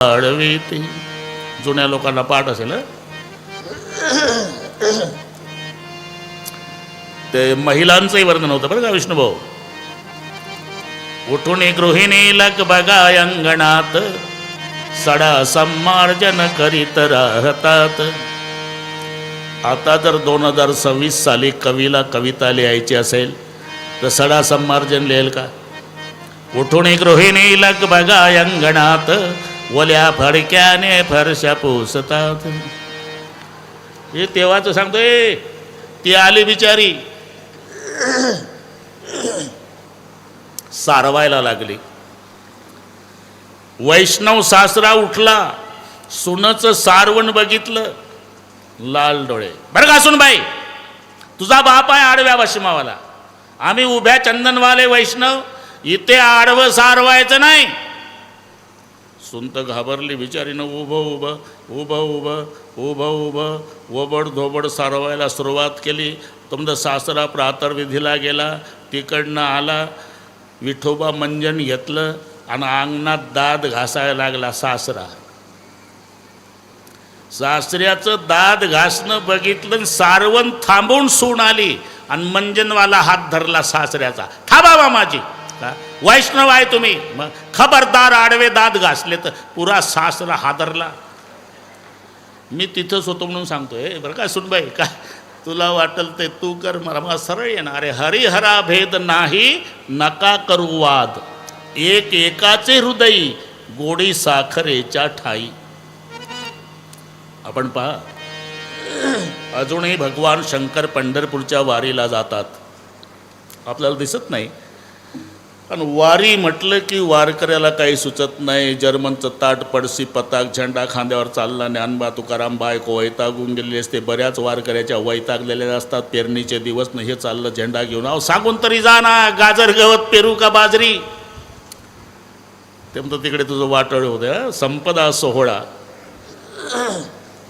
अडवीती जुन्या लोकांना पाठ असेल ते महिलांचंही वर्णन होतं बरं का विष्णुभाऊ. उठून गृहिणी लग बघा अंगणात सडा सम्मार्जन करीत राहतात. आता जर 2026 साली कवीला कविता लिहायची असेल तर सडा सम्मार्जन लिहेल का? उठून गृहिणी लग बघा अंगणात ओल्या फडक्याने फरशा पुसतात. हे तेव्हाच सांगतोय. ती आली बिचारी सारवायला लागली. वैष्णव सासरा उठला, सुनचं सारवण बघितलं, लाल डोळे. बरं का सुनबाई, तुझा बाप आहे आडव्या वशमावाला, आम्ही उभ्या चंदनवाले वैष्णव, इथे आडवं सारवायचं नाही. सुनत घाबरली बिचारीनं. उभं उभं उभं उभं उभं उभं ओबड धोबड सारवायला सुरुवात केली. तुमचा सासरा प्रातर्विधीला गेला, तिकडनं आला, विठोबा मंजन घेतलं आणि अंगणात दात घासायला लागला सासरा. सासऱ्याचं दात घासणं बघितलं, सारवण थांबवून सून आली आणि मंजनवाला हात धरला सासऱ्याचा. थांबा मामाजी, वैष्णव आहे तुम्ही, मग खबरदार आडवे दात घासले तर. पुरा सासरा हादरला. मी तिथंच होतो म्हणून सांगतोय बरं का सुनबाई, काय तुला वाटल ते तू कर, मला सरळ येणार. अरे हरिहरा भेद नाही नका करू वाद, एक एकाचे हृदयी गोडी साखरेच्या ठाई. आपण पहा, अजूनही भगवान शंकर पंढरपूरच्या वारीला जातात. आपल्याला दिसत नाही, पण वारी म्हटलं की वारकऱ्याला काही सुचत नाही. जर्मनचं ताट, पडसी, पताक, झेंडा खांद्यावर चालला. ज्ञानबा तुकाराम बायको वैतागून गेलेले असते. बऱ्याच वारकऱ्याच्या वैतागलेल्या असतात. पेरणीचे दिवस नाही, हे चाललं झेंडा घेऊन. अहो सांगून तरी जा ना, गाजर गवत पेरू का बाजरी. ते म्हणतं तिकडे तुझं वाटळ होतं. संपदा सोहळा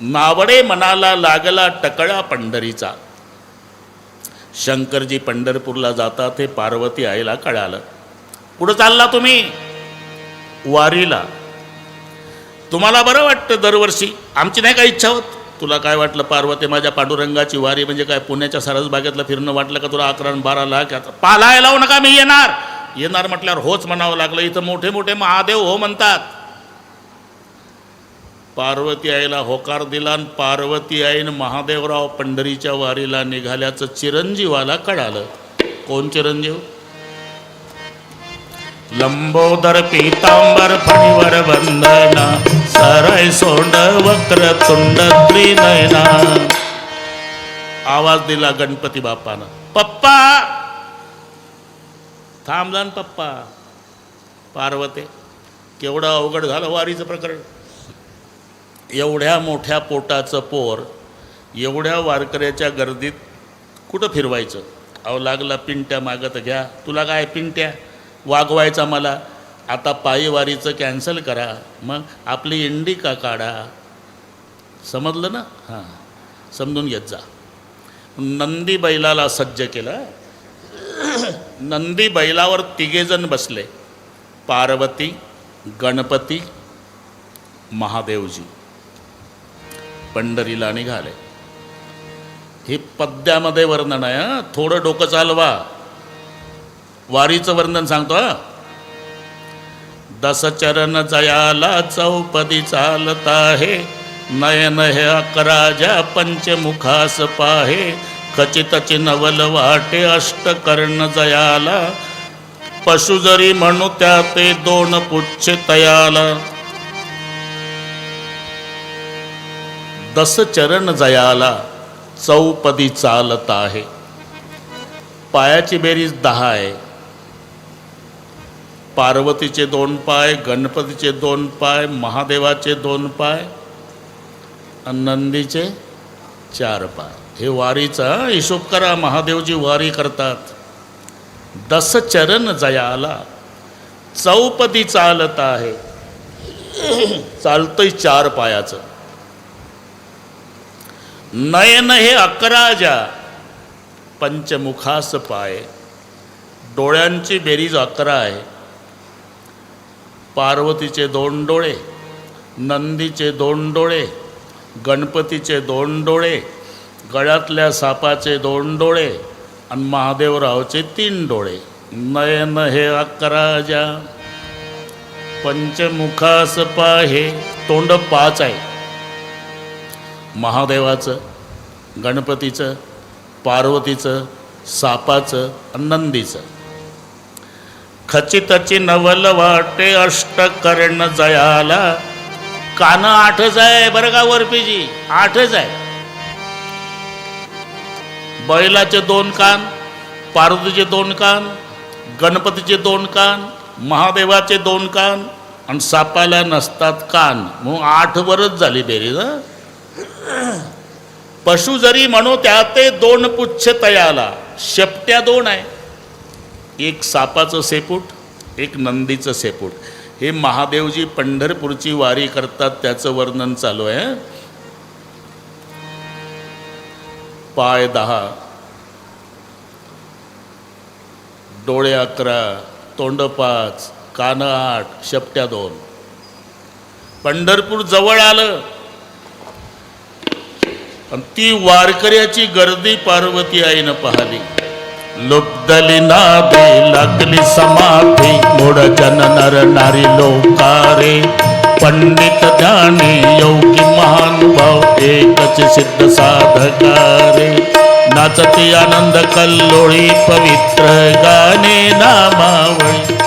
नावडे मनाला लागला टकळा पंढरीचा. शंकरजी पंढरपूरला जातात हे पार्वती आईला कळालं. पुढं चालला तुम्ही वारीला, तुम्हाला बरं वाटतं दरवर्षी, आमची नाही काय इच्छा होत. तुला काय वाटलं पार्वती, माझ्या पांडुरंगाची वारी म्हणजे काय पुण्याच्या सरसबागेतलं फिरणं वाटलं का तुला? 11-12 लाख पालाय लावू नका, मी येणार येणार म्हटल्यावर होच म्हणावं लागलं. इथं मोठे मोठे महादेव हो म्हणतात. पार्वती आईला होकार दिला आणि पार्वती आईनं महादेवराव पंढरीच्या वारीला निघाल्याचं चिरंजीवाला कळालं. कोण चिरंजीव? लंबोदर पीतांबर फणीवर वंदना, सरय सोंड वक्रतुंड त्रिनयना. आवाज दिला गणपती बाप्पानं, पप्पा थांबला ना पप्पा. पार्वती, केवढं अवघड झालं वारीचं प्रकरण. एवढ्या मोठ्या पोटाचं पोर एवढ्या वारकऱ्याच्या गर्दीत कुठं फिरवायचं? अहो लागला पिंट्या मागत घ्या. तुला काय पिंट्या वागवायचा मला? आता पायीवारीचं कॅन्सल करा, मग आपली इंडिका काढा. समजलं ना? हां, समजून घेत जा. नंदी बैलाला सज्ज केलं. नंदी बैलावर 3 जण बसले, पार्वती, गणपती, महादेवजी. पंढरीला निघाले. हे पद्यामध्ये वर्णन आहे. थोडं डोकं चालवा, वारीचं वर्णन सांगतो. 10 चरण जयाला चौपदी चालत आहे, नयन हे 11 ज्या पंचमुखास पाहे. खचितची नवल वाटे अष्टकर्ण जयाला, पशु जरी म्हणू त्या ते 2 पुच्छ तयाला. 10 चरण जयाला चौपदी चालत आहे. पायाची बेरीज 10 आहे. पार्वतीचे 2 पाय, गणपतीचे 2 पाय, महादेवाचे 2 पाय आणि नंदीचे 4 पाय. हे वारीचा हिशोब करा. महादेवजी वारी करतात. 10 चरण जयाला चौपदी चालत आहे. चालतंय 4 पायाचं. नयन हे 11 ज्या पंचमुखास पाय. डोळ्यांची बेरीज 11 आहे. पार्वतीचे 2 डोळे नंदीचे 2 डोळे, गणपतीचे 2 डोळे, गळ्यातल्या सापाचे 2 डोळे आणि महादेवरावचे 3 डोळे. नयन हे 11 ज्या, पंचमुखास पाहे. तोंड 5 आहे महादेवाचं, गणपतीचं, पार्वतीचं, सापाचं आणि नंदीचं. खचितची नवल वाटे अष्टकर्ण जयाला. कान 8च आहे बरं का वरपीजी, 8च आहे. बैलाचे 2 कान, पार्वतीचे 2 कान, गणपतीचे 2 कान, महादेवाचे 2 कान आणि सापाला नसतात कान. मग 8 वरच झाली बेरीज. पशु जरी म्हणू त्या ते 2 पुच्छ तयाला. शेपट्या 2 आहे, एक सापाचं शेपूट, एक नंदीचं शेपूट. हे महादेवजी पंढरपूरची वारी करतात त्याचं वर्णन चालू आहे. पाय 10, डोळे 11, तोंड 5, कान 8, शेपट्या 2. पंढरपूर जवळ आलं आणि ती वारकऱ्याची गर्दी पार्वती आईनं पाहिली. लुब्धली नादे लागली समाधी, मूढ जन नर नारी लोकारे. पंडित ज्ञानी योगी महानुभाव, एकच सिद्ध साधकारे. नाचती आनंद कल्लोळी पवित्र गाणे नामावळी.